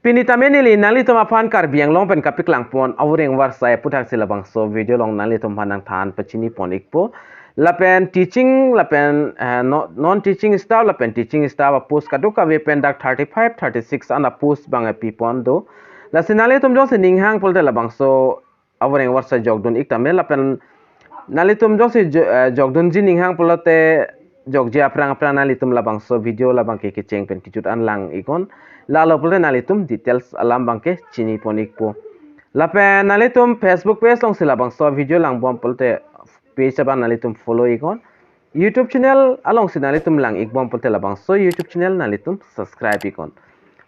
Pinitameni nali tom aphan Karbi Anglong pen kapiklang pon Voreng Awarsai Puthak LABANGSO video long nali tom hanang than pachini pon ikpo lapen teaching lapen non teaching staff lapen teaching staff a post kaduka we pen dak 35 36 ana post bang pi pon do la sinali tom jong sining hang polte LABANGSO Voreng Awarsai jogdun iktame lapen nali tom jong si jogdun jining hang polote jogje aprang nali tom LABANGSO video labang ke cheng pen kijut an lang ikon lalu pula nalitum details alam bangke cini ponik po. Lape nalitum Facebook page long sila bangso video lang bom pulte page apa nalitum follow ikon. YouTube channel along si nalitum lang ikbom pulte labangso YouTube channel nalitum subscribe ikon.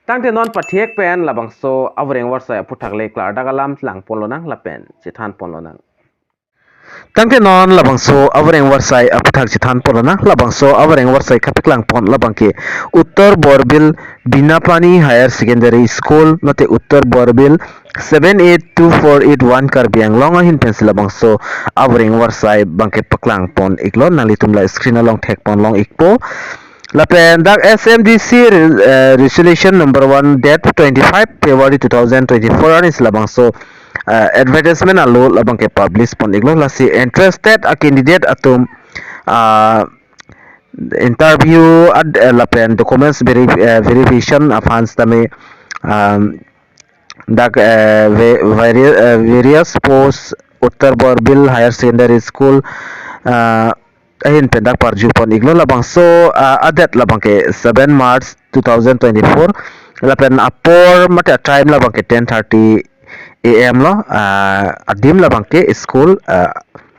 Tangte non patiek pen labangso Voreng Awarsai Puthak le klarda galam lang polonang lapen cithan polonang. Tangke non LABANGSO Voreng Awarsai Puthak Chithan Polana LABANGSO Voreng Awarsai Kapiklang Pon Labangke Uttar Borbil Binapani Higher Secondary School Note Uttar Borbil 782481 Karbi Anglong hin pencil LABANGSO Voreng Awarsai Bangke Paklang Pon Iklon nalitum la screen along tek pon long ikpo Lapen dak SMDC resolution number 1 date 25 February 2024 is LABANGSO advertisement alo labang ke publish pon iglo lasi interested a candidate atum interview ad lapen documents verification afans tame dak various posts Uttar Borbil Higher Secondary School ahin pendak parju pon iglo LABANGSO adat labang ke 7 March 2024 lapen apor mate time labang ke 10:30 AM lo adim labang ke school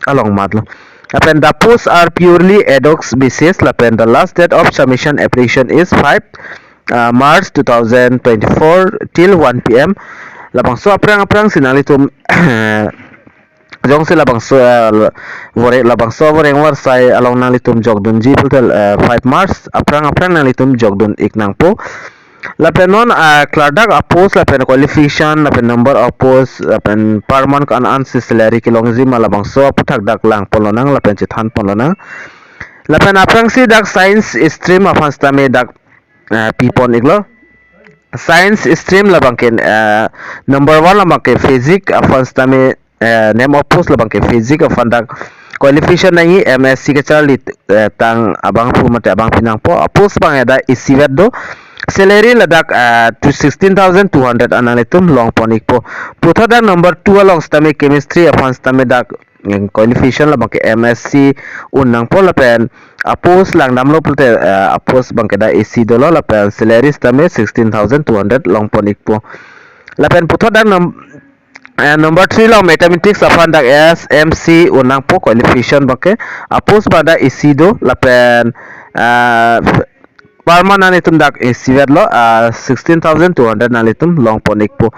along madlo lapen the posts are purely ad hoc basis lapen the last date of submission application is 5 March 2024 till 1 PM LABANGSO aprang sinalitum jong si LABANGSO Voreng Awarsai along nalitum jogdun ji putel 5 March aprang nalitum jogdun iknang po lapen non klardak post lapen qualification lapen number of post lapen per month kan ansi salary kilong ji LABANGSO Puthak dak lang polonang lapen chithan polonang lapen aprang si dak science stream afan stame dak pipon iglo science stream labang ke number 1 labang ke physics afan stame name of post labang ke physics afan dak qualification nangi MSc ke charlit tang abang pu mate abang pinang po post bang ada isiwet do salary ladak to 16,200 analitum long ponik po puthoda number 2 along stame chemistry afan stame dak qualification labang ke MSc unang po lapen post lang namlo pulte post bang ke da AC dolo lapen salary stame 16,200 long ponik po lapen puthoda number 3 long mathematics afan dak SMC unang po qualification bangke post pada AC do lapen Parman nanitum dak sivet lo 16,200 nanitum long ponik po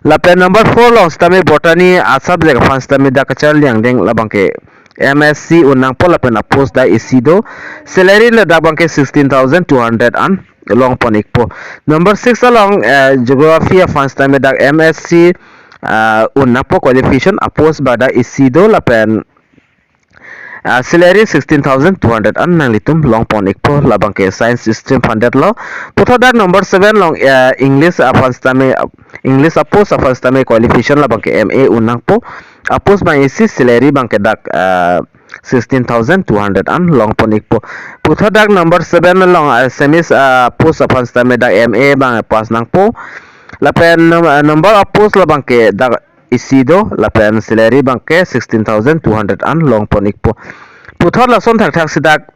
lapen number 4 long stame botany subject fan stame dak kachar liang deng labang ke MSc unang po lapen post da isido salary la dak bang ke 16,200 an long ponik po number 6 along geography fan stame dak MSc unang po qualification post bada isido lapen salary 16,200 an nalitum long ponik po labang ke science stream funded lo puthoda number 7 long English afastame English post afastame qualification labang ke MA unang po post bang isi salary bang ke dak 16,200 an long ponik po puthoda number 7 long semis post afastame dak MA bang pas nang po lapen number of post labang ke dak isido lapen salary bangke 16,200 an long ponik po puthor la son thak sidak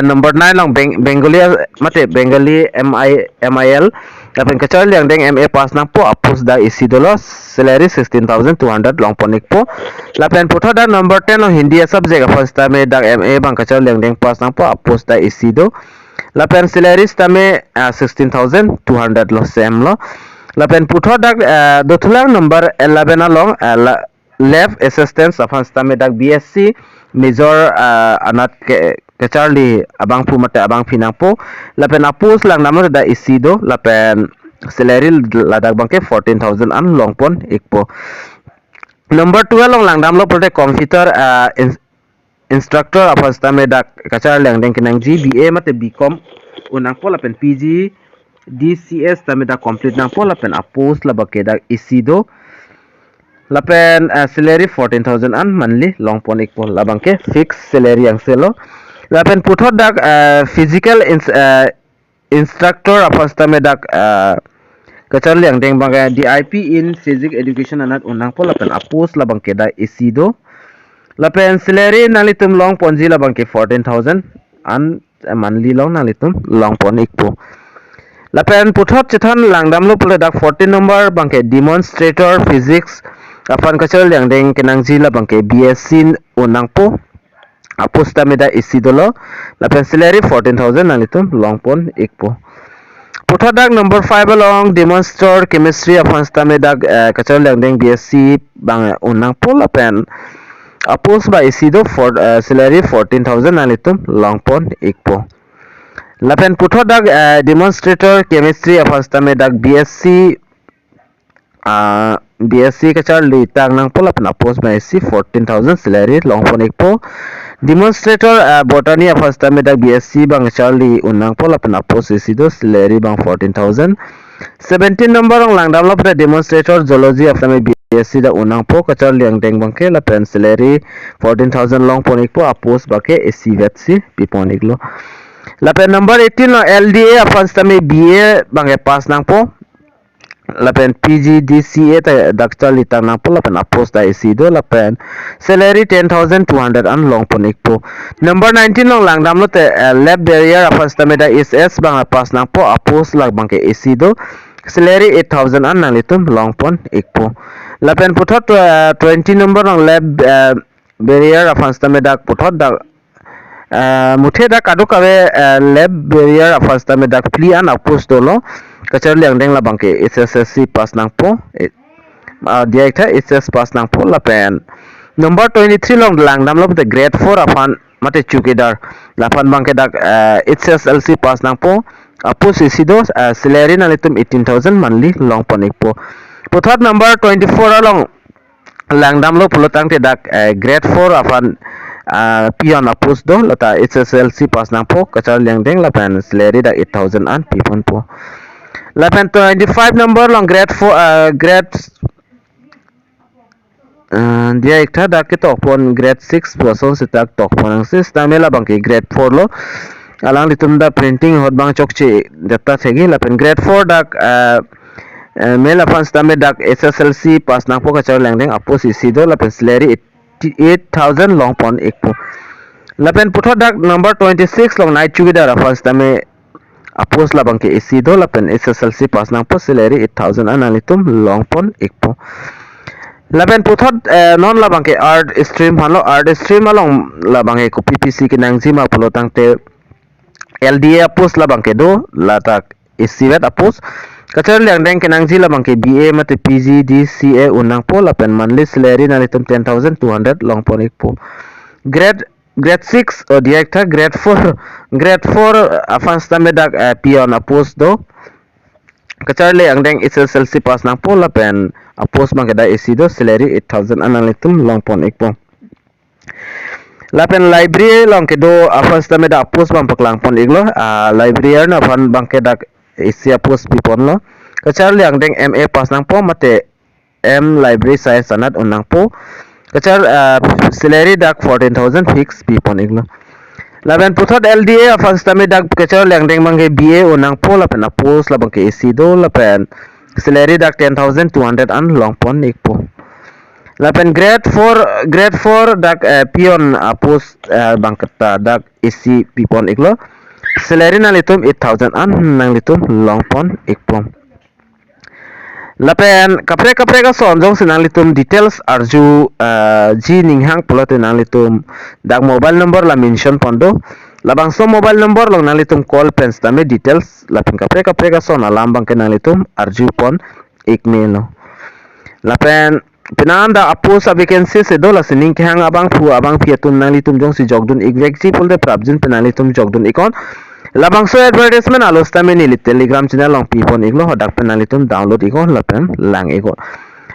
number 9 long Bengali mate Bengali MIL lapen kachar liang deng MA pass nang po post da isido lo salary 16,200 long ponik po lapen puthor da number 10 long Hindi subject first time dak MA bang kachar liang deng pass nang po post da isido lapen salary stame 16,200 lo same lo lapen puthor dak dothulang number 11 along left assistance afan stame dak BSc major anat ke Charlie abang pu mate abang pinang po lapen apus lang namor da isido lapen salary ladak bangke 14,000 an long pon ikpo number 12 long lang damlo prote computer instructor afan stame dak kachar lang deng kinang GBA mate BCom unang po lapen PG DCS tami dak complete nang po lapen apos labake dak isido lapen salary 14,000 an monthly long pon ikpo labangke fixed salary yang selo lapen puthot dak physical instructor apans tami dak kachar liang deng bangga DIP in physics education anat unang po lapen apos labangke dak isido lapen salary nalitum long ponji labangke 14,000 an monthly long nalitum long pon ikpo lapen puthot chithan langdam lo pula dak 14 number bangke demonstrator physics apan kachal yang deng kenang jila bangke BSc unang po apos tamida isidolo lapen salary 14,000 nalitum long pon ikpo puthot dak number 5 along demonstrator chemistry apan tamida kachal yang deng BSc bang unang po lapen apos ba isido for salary 14,000 nalitum long pon ikpo lapen puthot dak demonstrator chemistry apastame dak BSc kachar li tang nang pola pen apos ba SC 14,000 salary long pon ikpo demonstrator botany apastame dak BSc bang kachar li unang pola pen apos isido salary bang 14,000 17 number ong langdam lo pada demonstrator zoology apastame BSc dak unang po kachar li ang deng bangke lapen salary 14,000 long pon ikpo apos ba ke SC vetsi pipon iklo lapen number 18 lo LDA apans tami BA bangke pas nang po lapen PGDCA ta dakcha litang nang po lapen apos da isido lapen salary 10,200 an long pon ikpo number 19 long langdam lo te lab barrier apans tami da SS bang pas nang po apos lag bangke isido salary 8,000 an nang litum long pon ikpo lapen puthot 20 number long lab barrier apans tami dak puthot dak muthe dak adu kawe lab barrier first time dak pli an apos dolo kachar liang deng la bangke SSC pas nang po dia ikha SS pas nang po lapen number 23 long lang dam lo the grade 4 apan mate chukidar lapan bangke dak SSLC pas nang po apos isido salary na litum 18,000 monthly long ponik po puthot number 24 along lang dam lo pulotang te dak grade 4 apan pion apos do lata SSLC pas nang po kachar liang deng lapan salary da 8,000 an pipon po lapan 25 number long grade 4 grade dia ikta da ke tok pon grade 6 person sitak tok pon ang sis tamela bangke grade 4 lo alang litum da printing hot bang chokche data thegi lapan grade 4 dak mela pan stame dak SSLC pas nang po kachar liang deng apos isi do lapan salary 8,000 long pon ekpo lapen puthot dak number 26 long night chugidar first time apos labang ke isi do lapen SSLC pas nang po salary 8,000 analitum long pon ekpo lapen puthot non labang ke art stream halo art stream along labang ke PPC ke nang jima pulotang te LDA apos labang ke do latak isi vet apos kachar liang deng kenang jila bangke BA mate PG DCA unang po lapen monthly salary nalitum 10,200 long pon ikpo grade 6 o director grade 4 afans tame dak pion apos do kachar liang deng SSLC pas nang po lapen apos bangke da isi do salary 8,000 analitum long pon ikpo lapen library long ke do afans tame da apos bang paklang pon iglo library na fan bangke dak isi apos pipon lo kachar liang deng MA pas nang po mate M library science sanat unang po kachar salary dak 14,000 fix pipon iglo laban puthot LDA first time dak kachar liang deng bangke BA unang po lapen apos labang ke isi do lapen salary dak 10,200 an long pon ikpo lapen grade 4 dak pion apos bangketa dak isi pipon iglo salary na litum 8,000 an nang litum long pon ikpo lapen kapre ka sonjong sinang litum details arju ji ninghang pulote nang litum dak mobile number la mention pondo labang so mobile number long nang litum call pens tame details lapen kapre ka son alam bang ke nang litum arju pon ikmelo lapen pinanda apos a vacancy se dola sining khang abang phu abang piatun nang litum jong si jogdun exactly polde prabjin penalitum jogdun ikon LABANGSO advertisement alos tame ni telegram channel long pipon iglo hodak penalitum download ikon lapen lang iko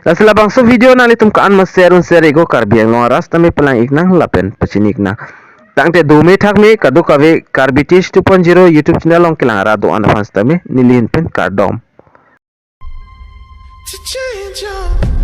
las LABANGSO video nalitum kan mas share ego Karbi Anglong ras tame pelang iknang lapen pechinik na Tangte dumi thakmi kadu kawe Karbitis 2.0 YouTube channel long kilang rado an fans tami nilin pen kardom. To change your